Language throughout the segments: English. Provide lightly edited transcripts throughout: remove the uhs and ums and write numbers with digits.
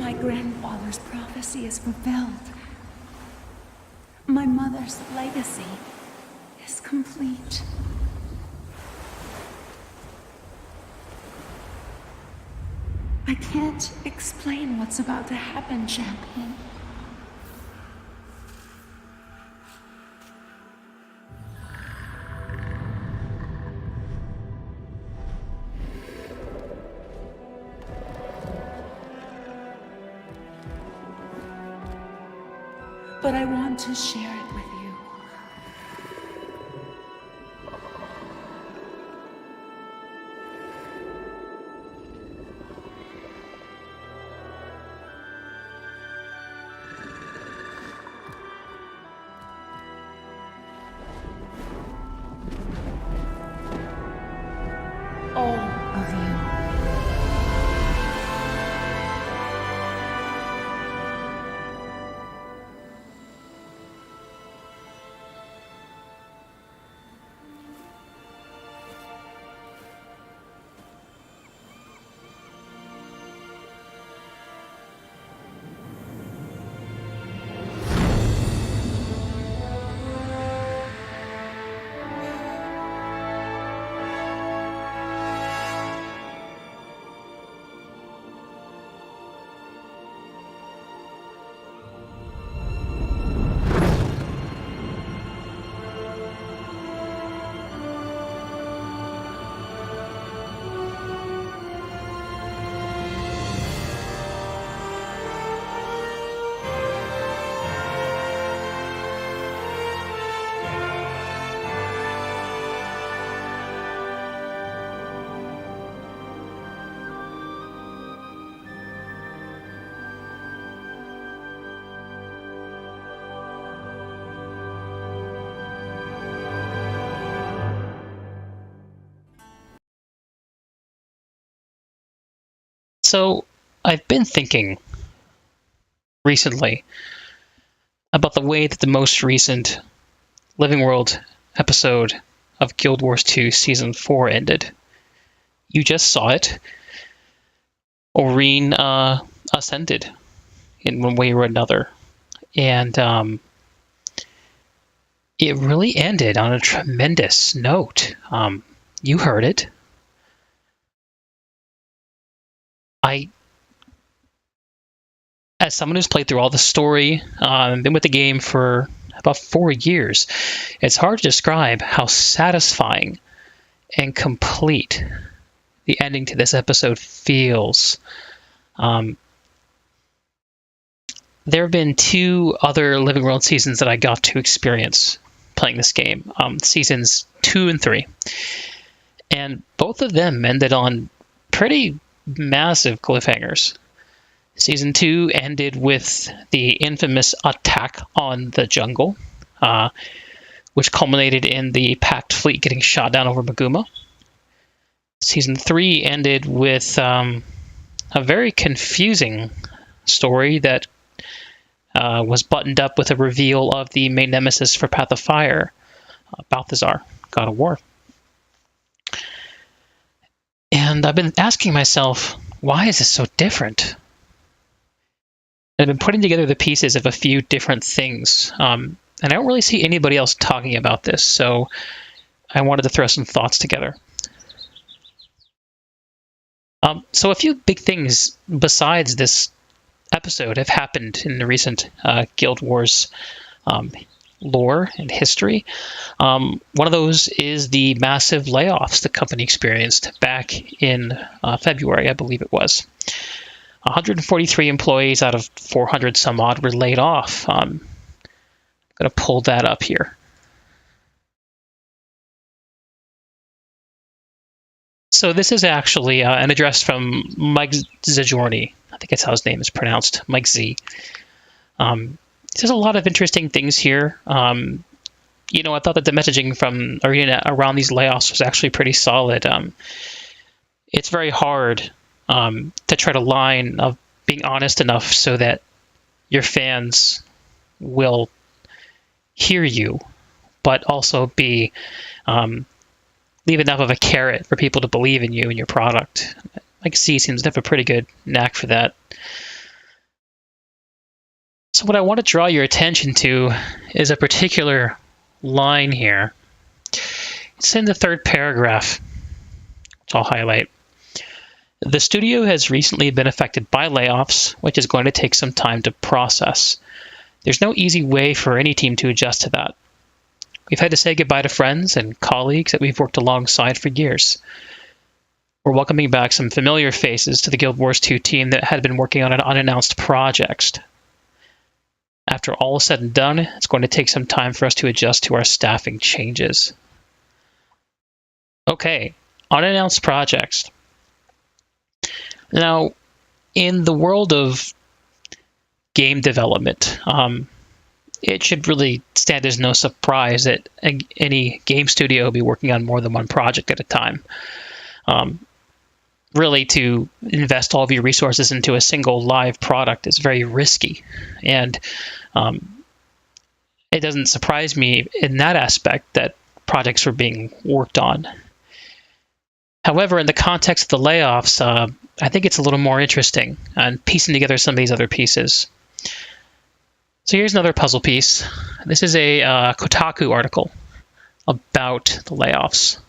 My grandfather's prophecy is fulfilled. My mother's legacy is complete. I can't explain what's about to happen, champion. But I want to share it with you. All of you. So, I've been thinking recently about the way that the most recent Living World episode of Guild Wars 2 Season 4 ended. You just saw it. Aurene ascended in one way or another. And it really ended on a tremendous note. You heard it. As someone who's played through all the story, been with the game for about 4 years, it's hard to describe how satisfying and complete the ending to this episode feels. There have been 2 other Living World seasons that I got to experience playing this game, seasons 2 and 3. And both of them ended on pretty massive cliffhangers. Season 2 ended with the infamous attack on the jungle, which culminated in the Pact fleet getting shot down over Maguma. Season 3 ended with a very confusing story that was buttoned up with a reveal of the main nemesis for Path of Fire, Balthazar, God of War. And I've been asking myself, why is this so different? I've been putting together the pieces of a few different things, and I don't really see anybody else talking about this, so I wanted to throw some thoughts together. So a few big things besides this episode have happened in the recent Guild Wars lore and history. One of those is the massive layoffs the company experienced back in February, I believe it was. 143 employees out of 400 some odd were laid off. I'm going to pull that up here. So this is actually an address from Mike Zajorny. I think that's how his name is pronounced, Mike Z. There's a lot of interesting things here. I thought that the messaging from ArenaNet around these layoffs was actually pretty solid. It's very hard to try to line of being honest enough so that your fans will hear you, but also be leave enough of a carrot for people to believe in you and your product. Like C seems to have a pretty good knack for that. So what I want to draw your attention to is a particular line here. It's in the third paragraph, which I'll highlight. The studio has recently been affected by layoffs, which is going to take some time to process. There's no easy way for any team to adjust to that. We've had to say goodbye to friends and colleagues that we've worked alongside for years. We're welcoming back some familiar faces to the Guild Wars 2 team that had been working on an unannounced project. After all is said and done, it's going to take some time for us to adjust to our staffing changes. Okay, unannounced projects. Now, in the world of game development, it should really stand as no surprise that any game studio will be working on more than one project at a time. Really, to invest all of your resources into a single live product is very risky. And it doesn't surprise me in that aspect that projects were being worked on. However, in the context of the layoffs, I think it's a little more interesting and piecing together some of these other pieces. So here's another puzzle piece. This is a Kotaku article about the layoffs.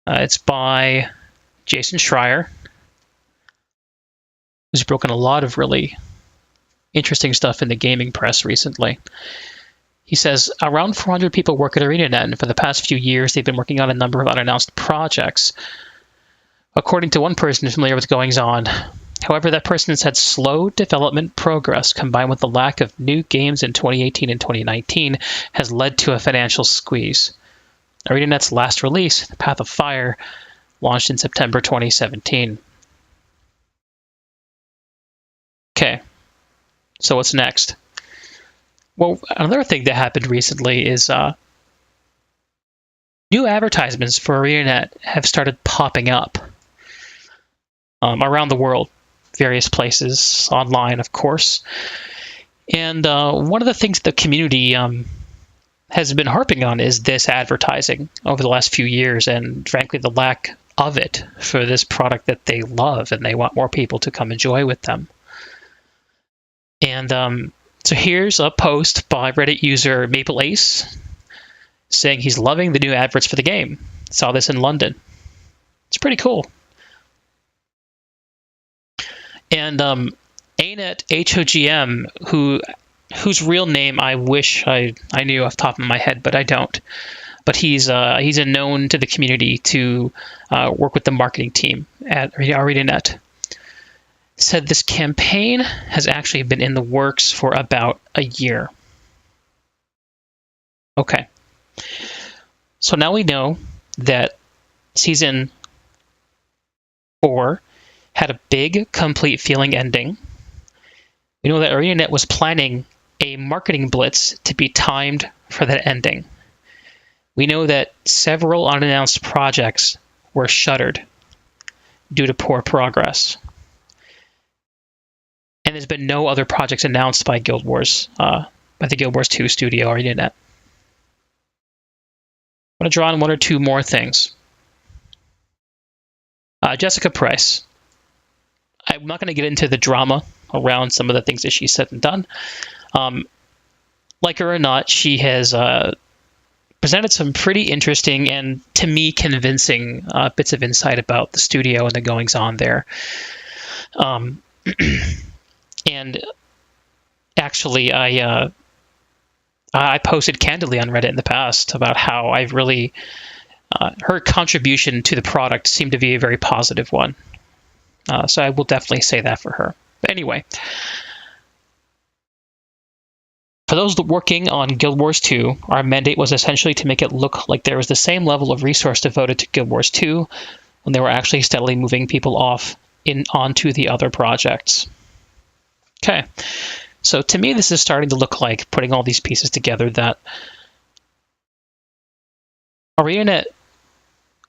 It's by Jason Schreier, who's broken a lot of really interesting stuff in the gaming press recently. He says, around 400 people work at ArenaNet, and for the past few years, they've been working on a number of unannounced projects. According to one person familiar with goings-on, however, that person has had slow development progress combined with the lack of new games in 2018 and 2019 has led to a financial squeeze. ArenaNet's last release, The Path of Fire, launched in September 2017. Okay, so what's next? Well, another thing that happened recently is new advertisements for ArenaNet have started popping up around the world, various places, online, of course. And one of the things the community has been harping on is this advertising over the last few years, and frankly, the lack of it for this product that they love and they want more people to come enjoy with them. And so here's a post by Reddit user Maple Ace saying he's loving the new adverts for the game. Saw this in London. It's pretty cool. And ANET HOGM, whose real name I wish I knew off the top of my head, but I don't. But he's a known to the community to work with the marketing team at ArenaNet. Said this campaign has actually been in the works for about a year. Okay. So now we know that Season 4 had a big, complete feeling ending. We know that ArenaNet was planning a marketing blitz to be timed for that ending. We know that several unannounced projects were shuttered due to poor progress. And there's been no other projects announced by Guild Wars, by the Guild Wars 2 studio or ArenaNet. I'm going to draw on one or two more things. Jessica Price. I'm not going to get into the drama around some of the things that she said and done. Like her or not, she has presented some pretty interesting and, to me, convincing bits of insight about the studio and the goings-on there. And actually, I posted candidly on Reddit in the past about how I've really her contribution to the product seemed to be a very positive one. So I will definitely say that for her. But anyway, for those working on Guild Wars 2, our mandate was essentially to make it look like there was the same level of resource devoted to Guild Wars 2 when they were actually steadily moving people onto the other projects. Okay, so to me, this is starting to look like, putting all these pieces together, that ArenaNet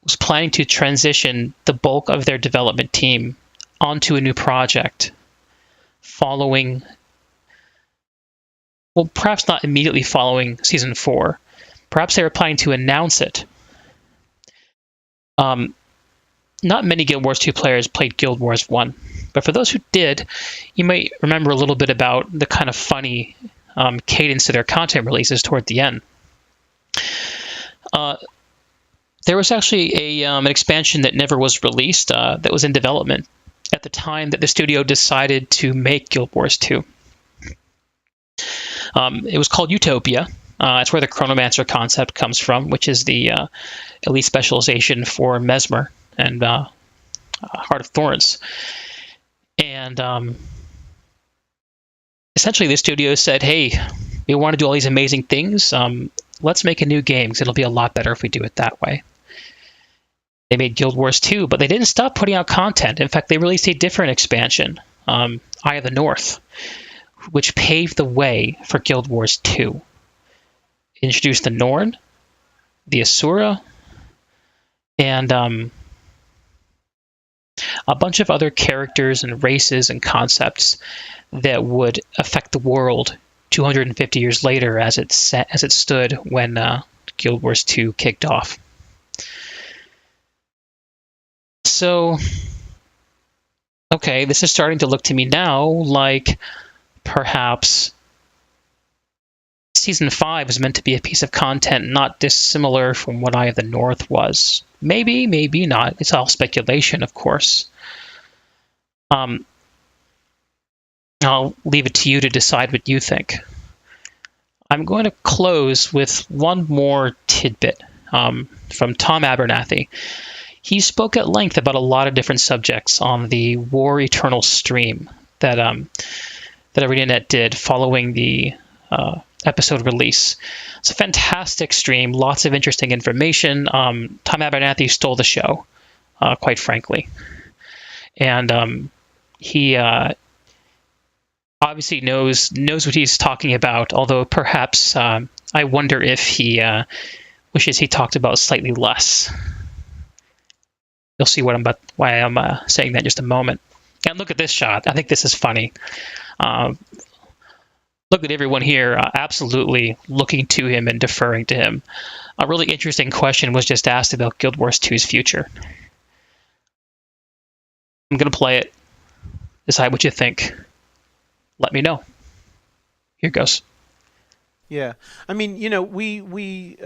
was planning to transition the bulk of their development team onto a new project following, well, perhaps not immediately following Season 4. Perhaps they were planning to announce it. not many Guild Wars 2 players played Guild Wars 1, but for those who did, you might remember a little bit about the kind of funny cadence to their content releases toward the end. There was actually an expansion that never was released that was in development at the time that the studio decided to make Guild Wars 2. It was called Utopia. It's where the Chronomancer concept comes from, which is the elite specialization for Mesmer and Heart of Thorns. And essentially the studio said, hey, we want to do all these amazing things. Let's make a new game because it'll be a lot better if we do it that way. They made Guild Wars 2, but they didn't stop putting out content. In fact, they released a different expansion, Eye of the North, which paved the way for Guild Wars 2. It introduced the Norn, the Asura, and a bunch of other characters and races and concepts that would affect the world 250 years later as it stood when Guild Wars 2 kicked off. So, okay, this is starting to look to me now like perhaps Season 5 is meant to be a piece of content not dissimilar from what Eye of the North was. Maybe, maybe not. It's all speculation, of course. I'll leave it to you to decide what you think. I'm going to close with one more tidbit from Tom Abernathy. He spoke at length about a lot of different subjects on the War Eternal stream that ArenaNet did following the episode release. It's a fantastic stream, lots of interesting information. Tom Abernathy stole the show, quite frankly. And he obviously knows what he's talking about, although perhaps I wonder if he wishes he talked about slightly less. You'll see why I'm saying that in just a moment. And look at this shot. I think this is funny. Look at everyone here absolutely looking to him and deferring to him. A really interesting question was just asked about Guild Wars 2's future. I'm going to play it. Decide what you think. Let me know. Here goes. Yeah. I mean, you know, we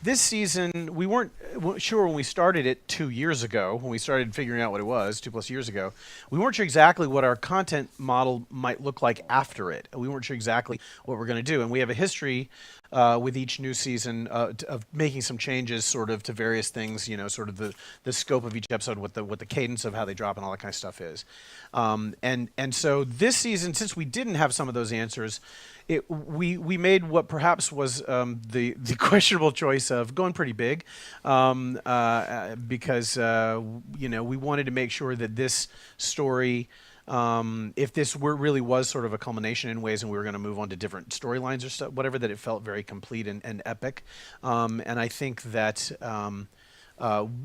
this season, we weren't sure when we started it 2 years ago, when we started figuring out what it was, 2+ years ago. We weren't sure exactly what our content model might look like after it. We weren't sure exactly what we're going to do. And we have a history with each new season of making some changes sort of to various things, you know, sort of the scope of each episode, what the cadence of how they drop and all that kind of stuff is. And so this season, since we didn't have some of those answers, we made what perhaps was the questionable choice of going pretty big, because you know, we wanted to make sure that this story, if this really was sort of a culmination in ways, and we were going to move on to different storylines or stuff, whatever, that it felt very complete and epic. And I think that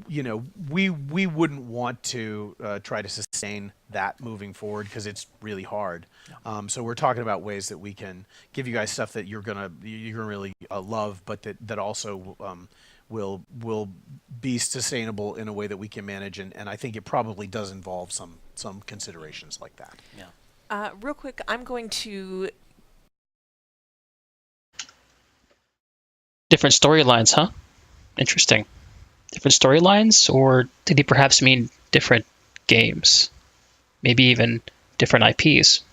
you know, we wouldn't want to try to sustain that moving forward because it's really hard. So we're talking about ways that we can give you guys stuff that you're gonna really love, but that also will be sustainable in a way that we can manage. And I think it probably does involve some considerations like that. Yeah. Real quick, I'm going to. Different storylines, huh? Interesting. Different storylines, or did he perhaps mean different games? Maybe even different IPs?